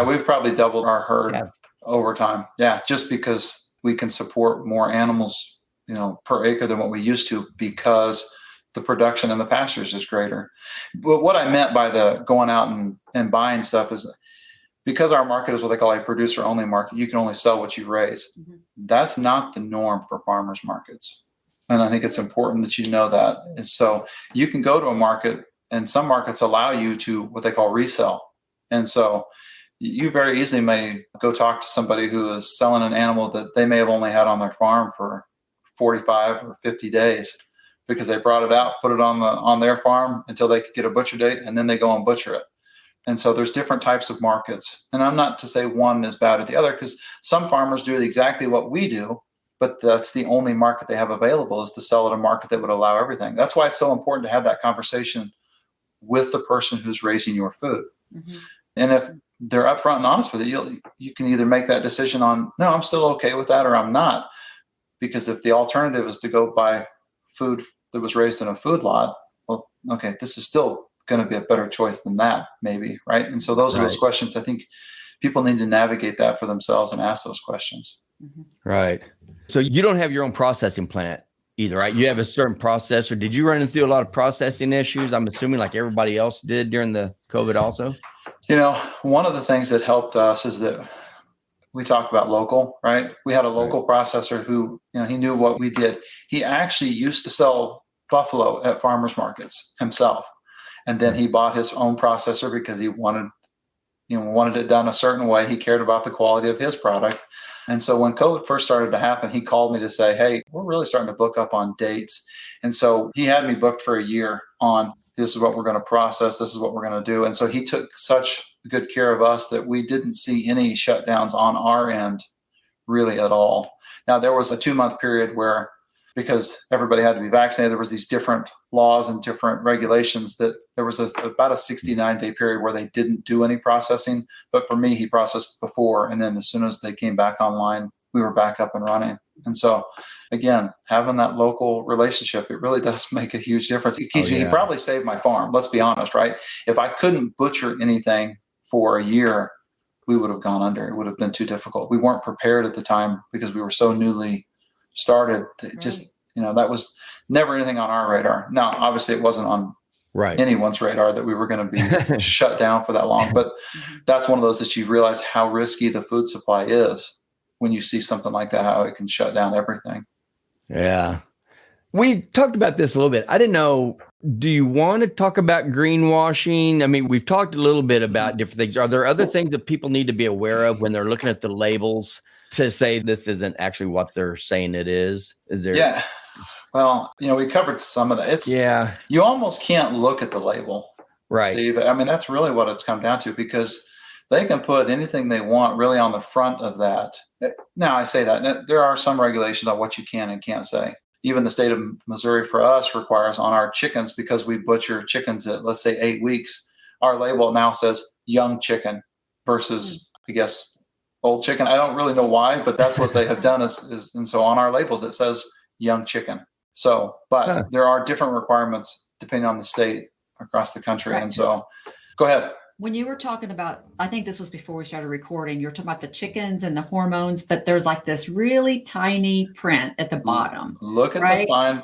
we've probably doubled our herd over time. Yeah, just because we can support more animals, per acre than what we used to, because the production in the pastures is greater. But what I meant by the going out and buying stuff is because our market is what they call a producer only market, you can only sell what you raise. That's not the norm for farmers markets. And I think it's important that you know that. And so you can go to a market, and some markets allow you to what they call resell. And so you very easily may go talk to somebody who is selling an animal that they may have only had on their farm for 45 or 50 days because they brought it out, put it on their farm until they could get a butcher date, and then they go and butcher it. And so there's different types of markets. And I'm not to say one is bad at the other, because some farmers do exactly what we do, but that's the only market they have available, is to sell at a market that would allow everything. That's why it's so important to have that conversation with the person who's raising your food. And if they're upfront and honest with it, you can either make that decision on, no, I'm still okay with that, or I'm not. Because if the alternative is to go buy food that was raised in a food lot, well, okay, this is still going to be a better choice than that, maybe, right? And so those are those questions. I think people need to navigate that for themselves and ask those questions. Right. So you don't have your own processing plant either, right? You have a certain processor. Did you run into a lot of processing issues? I'm assuming like everybody else did during the COVID also? One of the things that helped us is that we talk about local, right? We had a local processor who, he knew what we did. He actually used to sell buffalo at farmers markets himself. And then he bought his own processor because he wanted it done a certain way. He cared about the quality of his product. And so when COVID first started to happen, he called me to say, hey, we're really starting to book up on dates. And so he had me booked for a year on, this is what we're going to process, this is what we're going to do. And so he took such good care of us that we didn't see any shutdowns on our end really at all. Now, there was a 2-month period where, because everybody had to be vaccinated, there was these different laws and different regulations that there was about a 69-day period where they didn't do any processing. But for me, he processed before. And then as soon as they came back online, we were back up and running. And so, again, having that local relationship, it really does make a huge difference. He probably saved my farm. Let's be honest, right? If I couldn't butcher anything for a year, we would have gone under. It would have been too difficult. We weren't prepared at the time because we were so newly started. Just, that was never anything on our radar. Now, obviously it wasn't on anyone's radar that we were going to be shut down for that long, but that's one of those that you realize how risky the food supply is when you see something like that, how it can shut down everything. Yeah. We talked about this a little bit. I didn't know, do you want to talk about greenwashing? I mean, we've talked a little bit about different things. Are there other things that people need to be aware of when they're looking at the labels to say this isn't actually what they're saying it is? Is there? Yeah. Well, we covered some of that. You almost can't look at the label, right. Steve. I mean, that's really what it's come down to, because they can put anything they want really on the front of that. Now, I say that there are some regulations on what you can and can't say. Even the state of Missouri for us requires on our chickens, because we butcher chickens at, let's say, 8 weeks, our label now says young chicken versus, I guess, old chicken. I don't really know why, but that's what they have done and so on our labels, it says young chicken. So, but there are different requirements depending on the state across the country. Right. And so go ahead. When you were talking about, I think this was before we started recording, you were talking about the chickens and the hormones, but there's like this really tiny print at the bottom. Look at that fine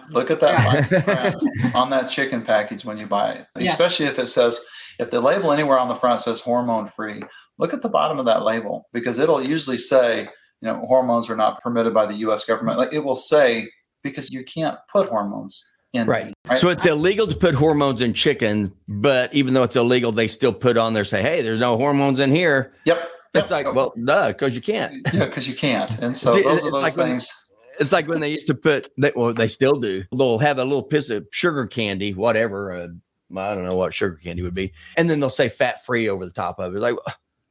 print on that chicken package when you buy it, especially if it says, if the label anywhere on the front says hormone free, look at the bottom of that label, because it'll usually say, hormones are not permitted by the U.S. government. Like, it will say, because you can't put hormones in. Right. So it's illegal to put hormones in chicken, but even though it's illegal, they still put on there, say, hey, there's no hormones in here. Yep. It's like, well, duh, because you can't. Yeah, because you can't. And so those are those things. It's like when they used to put, they still do. They'll have a little piece of sugar candy, whatever. I don't know what sugar candy would be. And then they'll say fat free over the top of it. Like,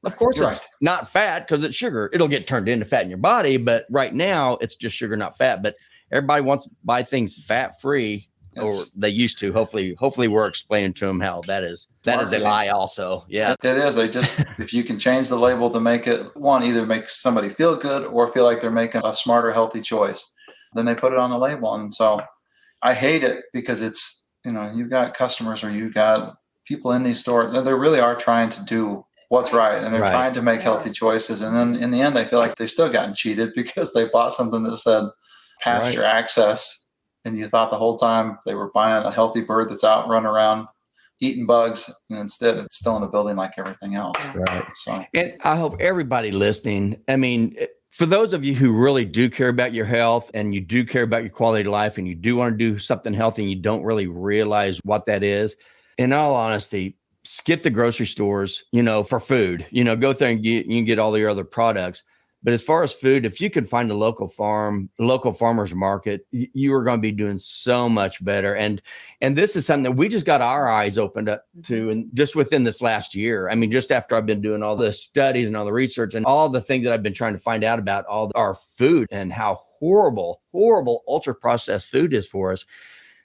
of course it's not fat because it's sugar. It'll get turned into fat in your body. But right now it's just sugar, not fat. But everybody wants to buy things fat free. Or they used to. Hopefully we're explaining to them how that is a lie also. Yeah. It is. If you can change the label to make it, either make somebody feel good or feel like they're making a smarter, healthy choice, then they put it on the label. And so I hate it, because it's, you've got customers or you've got people in these stores, and they really are trying to do what's right. And they're trying to make healthy choices. And then in the end, they feel like they've still gotten cheated because they bought something that said pasture access. And you thought the whole time they were buying a healthy bird that's out running around eating bugs, and instead it's still in a building like everything else. Right. So, and I hope everybody listening, for those of you who really do care about your health and you do care about your quality of life and you do want to do something healthy and you don't really realize what that is, in all honesty, skip the grocery stores, for food. Go there and you can get all your other products. But as far as food, if you can find a local farm, local farmers market, you are going to be doing so much better. And this is something that we just got our eyes opened up to, and just within this last year. Just after I've been doing all the studies and all the research and all the things that I've been trying to find out about all our food and how horrible ultra processed food is for us.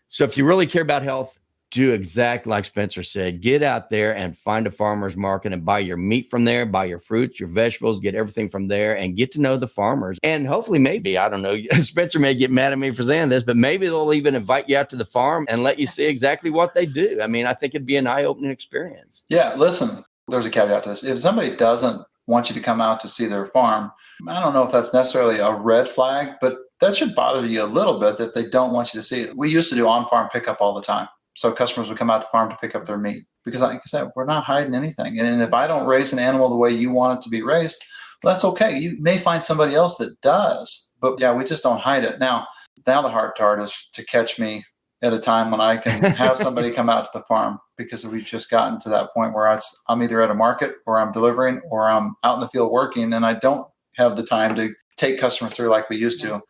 So if you really care about health, do exactly like Spencer said. Get out there and find a farmer's market and buy your meat from there, buy your fruits, your vegetables, get everything from there, and get to know the farmers. And hopefully, maybe, I don't know, Spencer may get mad at me for saying this, but maybe they'll even invite you out to the farm and let you see exactly what they do. I think it'd be an eye-opening experience. Yeah, listen, there's a caveat to this. If somebody doesn't want you to come out to see their farm, I don't know if that's necessarily a red flag, but that should bother you a little bit if they don't want you to see it. We used to do on-farm pickup all the time. So customers would come out to farm to pick up their meat, because like I said, we're not hiding anything. And if I don't raise an animal the way you want it to be raised, well, that's okay. You may find somebody else that does, but we just don't hide it. Now the hard part is to catch me at a time when I can have somebody come out to the farm, because we've just gotten to that point where I'm either at a market or I'm delivering or I'm out in the field working, and I don't have the time to take customers through like we used to.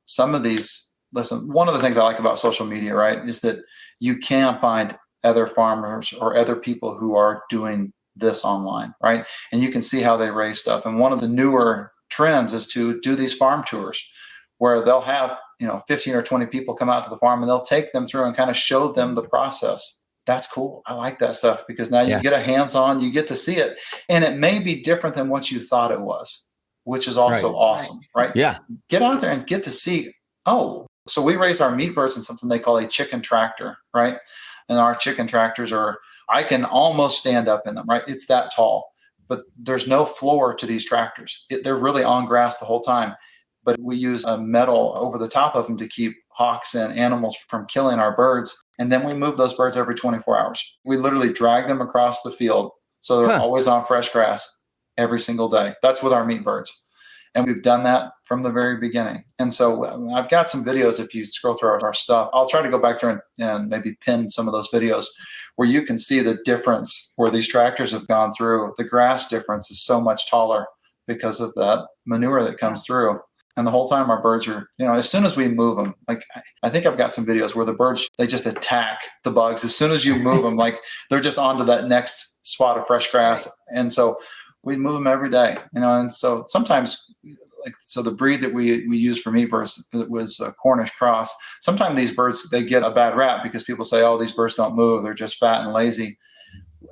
Some of these, listen, one of the things I like about social media, right, is that you can find other farmers or other people who are doing this online, right? And you can see how they raise stuff. And one of the newer trends is to do these farm tours where they'll have, 15 or 20 people come out to the farm and they'll take them through and kind of show them the process. That's cool. I like that stuff, because now you get a hands-on, you get to see it. And it may be different than what you thought it was, which is also awesome, right? Yeah. Get out there and get to see, so we raise our meat birds in something they call a chicken tractor, right? And our chicken tractors I can almost stand up in them, right? It's that tall, but there's no floor to these tractors. They're really on grass the whole time, but we use a metal over the top of them to keep hawks and animals from killing our birds. And then we move those birds every 24 hours. We literally drag them across the field, so they're always on fresh grass every single day. That's with our meat birds. And we've done that from the very beginning. And so I've got some videos. If you scroll through our stuff, I'll try to go back through and maybe pin some of those videos where you can see the difference where these tractors have gone through. The grass difference is so much taller because of that manure that comes through. And the whole time our birds are, as soon as we move them, like I think I've got some videos where the birds, they just attack the bugs. As soon as you move them, like they're just onto that next spot of fresh grass. And so we move them every day, and so sometimes, so the breed that we use for meat birds was a Cornish cross. Sometimes these birds, they get a bad rap because people say, oh, these birds don't move. They're just fat and lazy.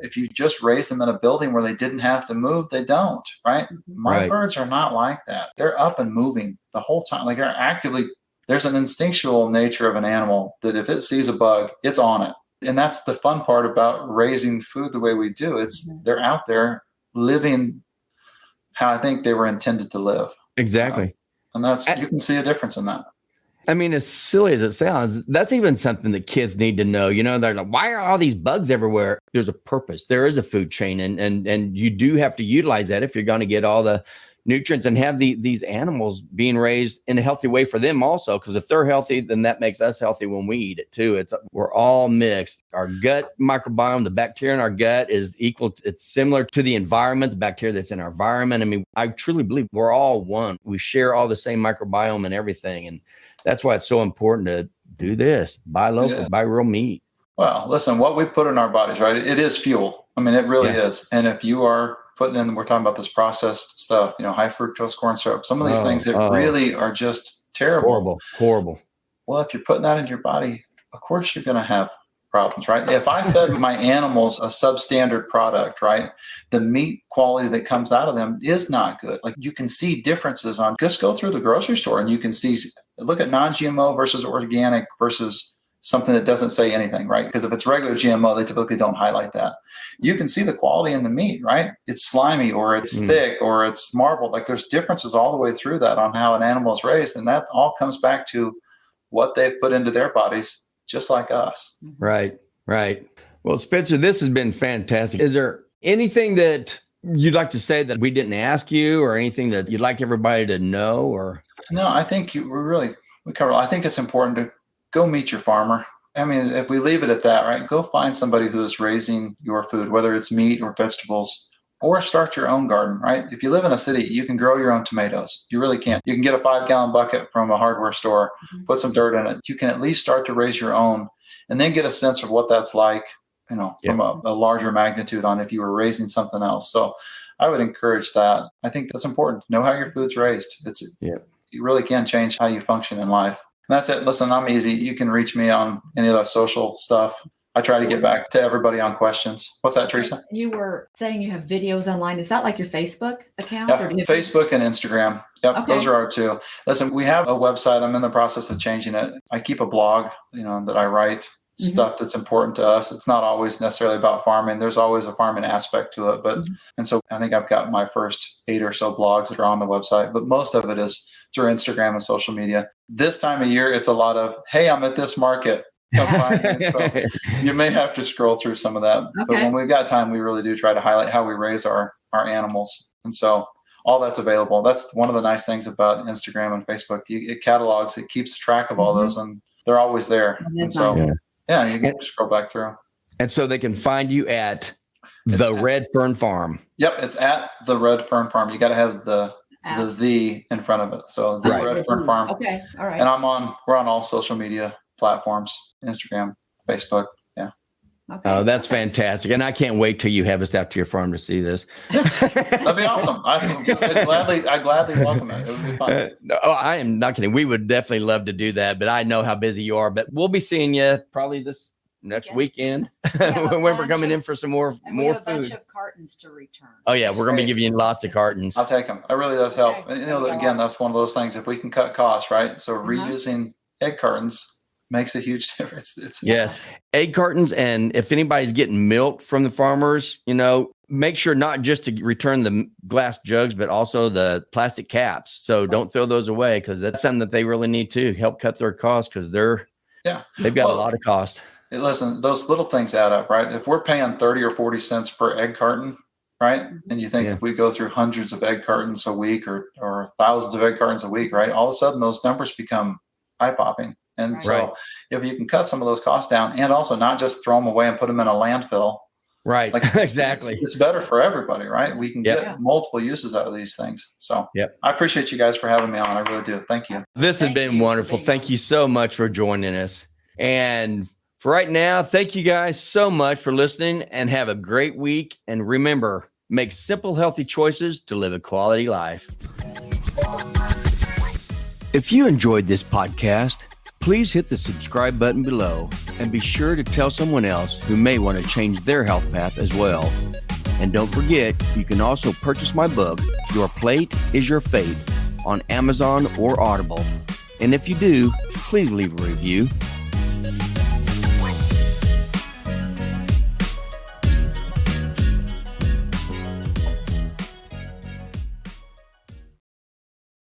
If you just raise them in a building where they didn't have to move, they don't, right? My birds are not like that. They're up and moving the whole time. Like they're actively, there's an instinctual nature of an animal that if it sees a bug, it's on it. And that's the fun part about raising food the way we do. It's they're out there living how I think they were intended to live. Exactly. And you can see a difference in that. I mean, as silly as it sounds, that's even something that kids need to know. They're like, why are all these bugs everywhere? There's a purpose. There is a food chain, and you do have to utilize that if you're going to get all the nutrients and have these animals being raised in a healthy way for them also. Because if they're healthy, then that makes us healthy when we eat it too. We're all mixed. Our gut microbiome, the bacteria in our gut is equal. It's similar to the environment, the bacteria that's in our environment. I mean, I truly believe we're all one. We share all the same microbiome and everything. And that's why it's so important to do this. Buy local, buy real meat. Well, listen, what we put in our bodies, right? It is fuel. I mean, it really is. And if you are putting in, we're talking about this processed stuff, high fructose corn syrup, some of these things that really are just terrible. Horrible. Well, if you're putting that in your body, of course you're going to have problems, right? If I fed my animals a substandard product, right, the meat quality that comes out of them is not good. Like you can see differences just go through the grocery store and you can see, look at non-GMO versus organic versus something that doesn't say anything, right? Because if it's regular GMO, they typically don't highlight that. You can see the quality in the meat, right? It's slimy or it's thick or it's marbled. Like there's differences all the way through that on how an animal is raised. And that all comes back to what they've put into their bodies, just like us. Right. Well, Spencer, this has been fantastic. Is there anything that you'd like to say that we didn't ask you or anything that you'd like everybody to know? Or no, I think we cover. I think it's important to go meet your farmer. I mean, if we leave it at that, right? Go find somebody who is raising your food, whether it's meat or vegetables, or start your own garden, right? If you live in a city, you can grow your own tomatoes. You really can. You can get a 5-gallon bucket from a hardware store, put some dirt in it. You can at least start to raise your own and then get a sense of what that's like, from a larger magnitude on if you were raising something else. So I would encourage that. I think that's important. Know how your food's raised. You really can change how you function in life. And that's it. Listen, I'm easy. You can reach me on any of that social stuff. I try to get back to everybody on questions. What's that, Theresa? You were saying you have videos online. Is that like your Facebook account? Yeah, Facebook and Instagram. Yep, okay. Those are our two. Listen, we have a website. I'm in the process of changing it. I keep a blog, that I write stuff that's important to us. It's not always necessarily about farming. There's always a farming aspect to it. But and so I think I've got my first 8 or so blogs that are on the website, but most of it is through Instagram and social media. This time of year, it's a lot of, hey, I'm at this market. So you may have to scroll through some of that. Okay. But when we've got time, we really do try to highlight how we raise our animals. And so all that's available. That's one of the nice things about Instagram and Facebook. It catalogs, it keeps track of all those, and they're always there. And so, you can scroll back through. And so they can find you at the Red Fern Farm. Yep, it's at the Red Fern Farm. You got to have the in front of it. So the Red Fern Farm. Okay, all right. And we're on all social media platforms, Instagram, Facebook. Yeah. Okay. Oh, that's fantastic. And I can't wait till you have us out to your farm to see this. That'd be awesome. I gladly welcome it. It would be fun. I am not kidding. We would definitely love to do that, but I know how busy you are. But we'll be seeing you probably this next weekend when we're coming in for some more food. A bunch of cartons to return. Oh yeah, we're going to be giving you lots of cartons. I'll take them. It really does help. And again, that's one of those things. If we can cut costs, right? So reusing egg cartons makes a huge difference. Yes. Egg cartons. And if anybody's getting milk from the farmers, make sure not just to return the glass jugs, but also the plastic caps. So don't throw those away, because that's something that they really need to help cut their costs, because they've got a lot of cost. Listen, those little things add up, right? If we're paying 30 or 40 cents per egg carton, right? And you think if we go through hundreds of egg cartons a week or thousands of egg cartons a week, right? All of a sudden those numbers become eye-popping. And so if you can cut some of those costs down and also not just throw them away and put them in a landfill, Right. Like Exactly. it's better for everybody, right? We can Yep. get multiple uses out of these things. So Yep. I appreciate you guys for having me on. I really do. Thank you. This has Thank been you for wonderful. being Thank on. you so much for joining us. And for right now, thank you guys so much for listening and have a great week. And remember, make simple, healthy choices to live a quality life. If you enjoyed this podcast, please hit the subscribe button below and be sure to tell someone else who may want to change their health path as well. And don't forget, you can also purchase my book, Your Plate is Your Fate, on Amazon or Audible. And if you do, please leave a review.